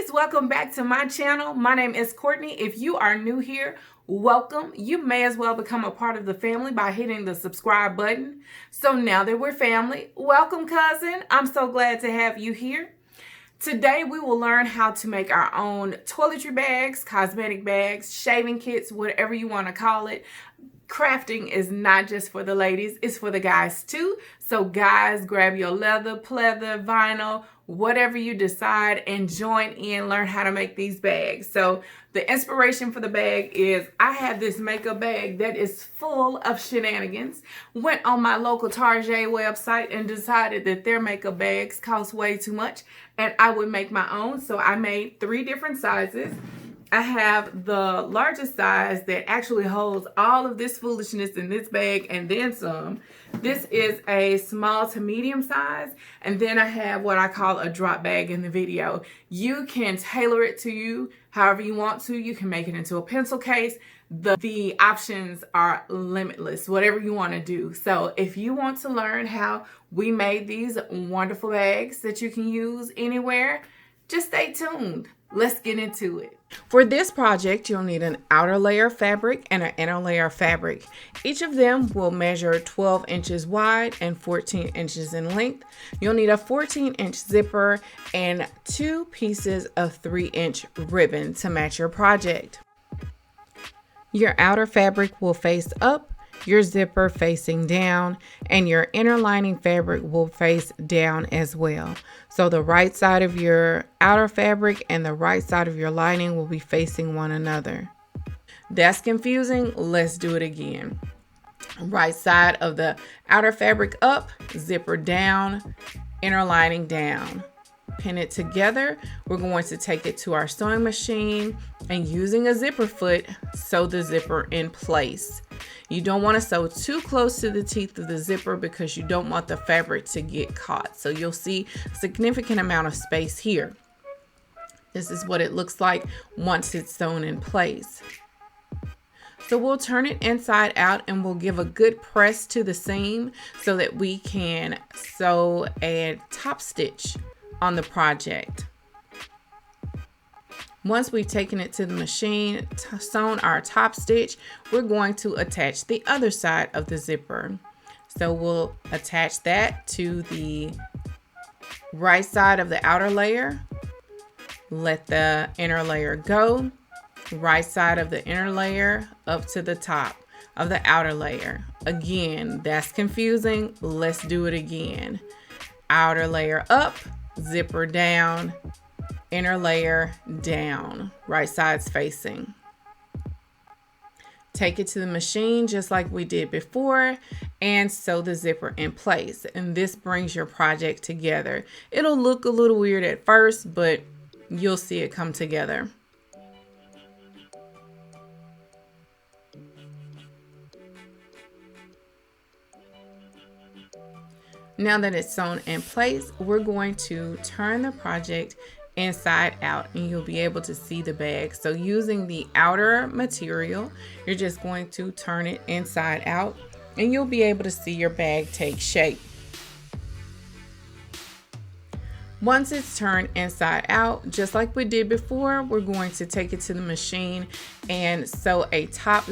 guys, welcome back to my channel. My name is Courtney. If you are new here, welcome. You may as well become a part of the family by hitting the subscribe button. So now that we're family, welcome cousin. I'm so glad to have you here. Today we will learn how to make our own toiletry bags, cosmetic bags, shaving kits, whatever you want to call it. Crafting is not just for the ladies, it's for the guys too. So guys, grab your leather, pleather, vinyl, whatever you decide, and join in, learn how to make these bags. So the inspiration for the bag is I have this makeup bag that is full of shenanigans. Went on my local Target website and decided that their makeup bags cost way too much and I would make my own. So I made 3 different sizes. I have the largest size that actually holds all of this foolishness in this bag and then some. This is a small to medium size. And then I have what I call a drop bag in the video. You can tailor it to you however you want to. You can make it into a pencil case. The options are limitless, whatever you want to do. So if you want to learn how we made these wonderful bags that you can use anywhere, just stay tuned. Let's get into it. For this project, you'll need an outer layer of fabric and an inner layer of fabric. Each of them will measure 12 inches wide and 14 inches in length. You'll need a 14-inch zipper and 2 pieces of 3-inch ribbon to match your project. Your outer fabric will face up, your zipper facing down, and your inner lining fabric will face down as well. So the right side of your outer fabric and the right side of your lining will be facing one another. That's confusing. Let's do it again. Right side of the outer fabric up, zipper down, inner lining down. Pin it together. We're going to take it to our sewing machine and using a zipper foot, sew the zipper in place. You don't want to sew too close to the teeth of the zipper because you don't want the fabric to get caught. So you'll see a significant amount of space here. This is what it looks like once it's sewn in place. So we'll turn it inside out and we'll give a good press to the seam so that we can sew a top stitch on the project. Once we've taken it to the machine, sewn our top stitch, we're going to attach the other side of the zipper. So we'll attach that to the right side of the outer layer. Let the inner layer go. Right side of the inner layer up to the top of the outer layer. Again, that's confusing. Let's do it again. Outer layer up, zipper down, inner layer down, right sides facing. Take it to the machine just like we did before and sew the zipper in place. And this brings your project together. It'll look a little weird at first, but you'll see it come together. Now that it's sewn in place, we're going to turn the project inside out and you'll be able to see the bag. So using the outer material, you're just going to turn it inside out and you'll be able to see your bag take shape. Once it's turned inside out, just like we did before, we're going to take it to the machine and sew a top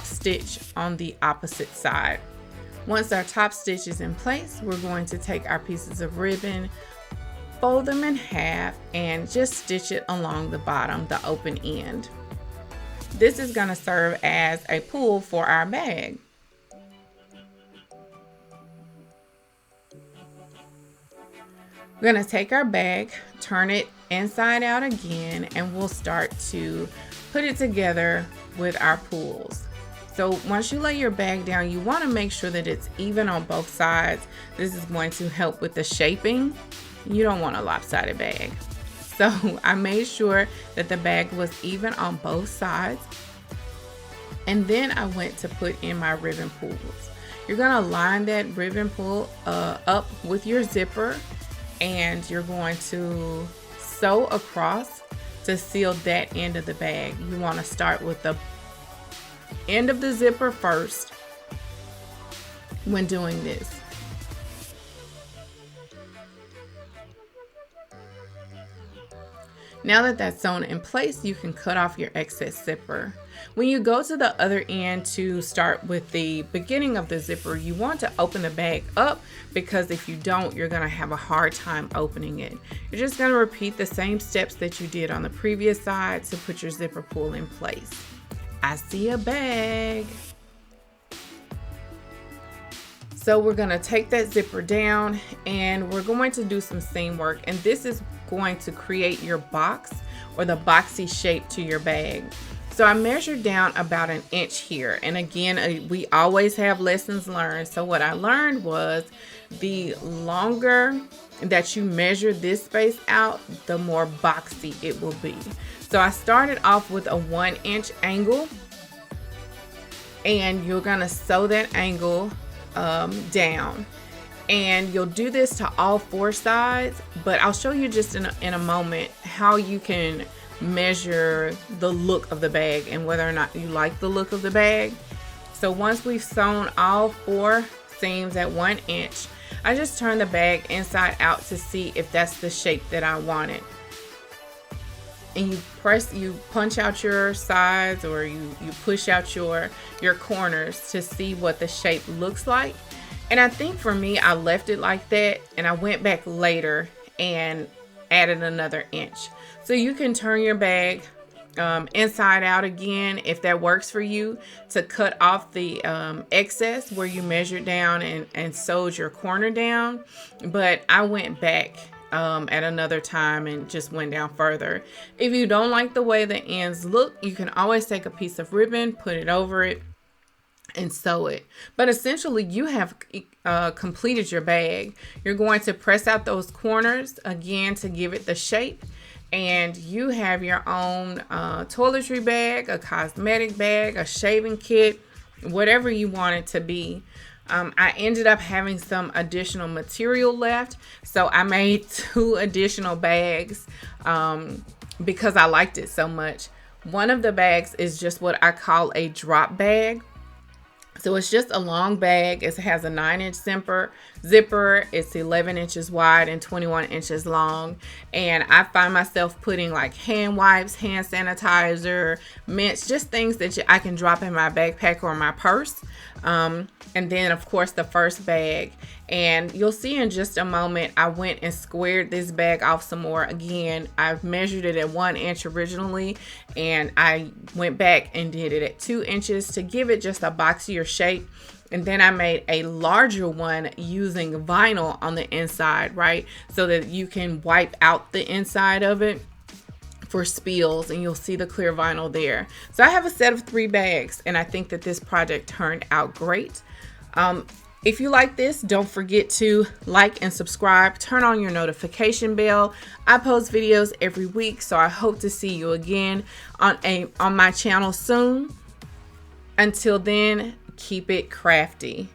stitch on the opposite side. Once our top stitch is in place, we're going to take our pieces of ribbon, fold them in half, and just stitch it along the bottom, the open end. This is going to serve as a pull for our bag. We're going to take our bag, turn it inside out again, and we'll start to put it together with our pulls. So once you lay your bag down, you want to make sure that it's even on both sides. This is going to help with the shaping. You don't want a lopsided bag. So I made sure that the bag was even on both sides. And then I went to put in my ribbon pulls. You're going to line that ribbon pull up with your zipper and you're going to sew across to seal that end of the bag. You want to start with the end of the zipper first when doing this. Now that that's sewn in place, you can cut off your excess zipper. When you go to the other end to start with the beginning of the zipper, you want to open the bag up, because if you don't, you're going to have a hard time opening it. You're just going to repeat the same steps that you did on the previous side to put your zipper pull in place. I see a bag. So we're going to take that zipper down and we're going to do some seam work, and this is going to create your box or the boxy shape to your bag. So I measured down about 1 inch here, and again, we always have lessons learned. So what I learned was the longer that you measure this space out, the more boxy it will be. So I started off with a 1 inch angle, and you're going to sew that angle down, and you'll do this to all 4 sides, but I'll show you just in a moment how you can measure the look of the bag and whether or not you like the look of the bag. So once we've sewn all 4 seams at 1 inch, I just turn the bag inside out to see if that's the shape that I wanted. And you punch out your sides, or you push out your corners to see what the shape looks like. And I think for me, I left it like that, and I went back later and added another inch. So you can turn your bag inside out again if that works for you, to cut off the excess where you measured down and sewed your corner down. But I went back at another time and just went down further. If you don't like the way the ends look, you can always take a piece of ribbon, put it over it, and sew it. But essentially, you have completed your bag. You're going to press out those corners again to give it the shape, and you have your own toiletry bag, a cosmetic bag, a shaving kit, whatever you want it to be. I ended up having some additional material left, so I made 2 additional bags because I liked it so much. One of the bags is just what I call a drop bag. So it's just a long bag. It has a 9-inch zipper. It's 11 inches wide and 21 inches long. And I find myself putting like hand wipes, hand sanitizer, mints, just things that I can drop in my backpack or my purse. And then of course the first bag. And you'll see in just a moment, I went and squared this bag off some more. Again, I've measured it at 1 inch originally, and I went back and did it at 2 inches to give it just a boxier shape. And then I made a larger one using vinyl on the inside, right? So that you can wipe out the inside of it for spills, and you'll see the clear vinyl there. So I have a set of 3 bags, and I think that this project turned out great. If you like this, don't forget to like and subscribe. Turn on your notification bell. I post videos every week, so I hope to see you again on my channel soon. Until then, keep it crafty.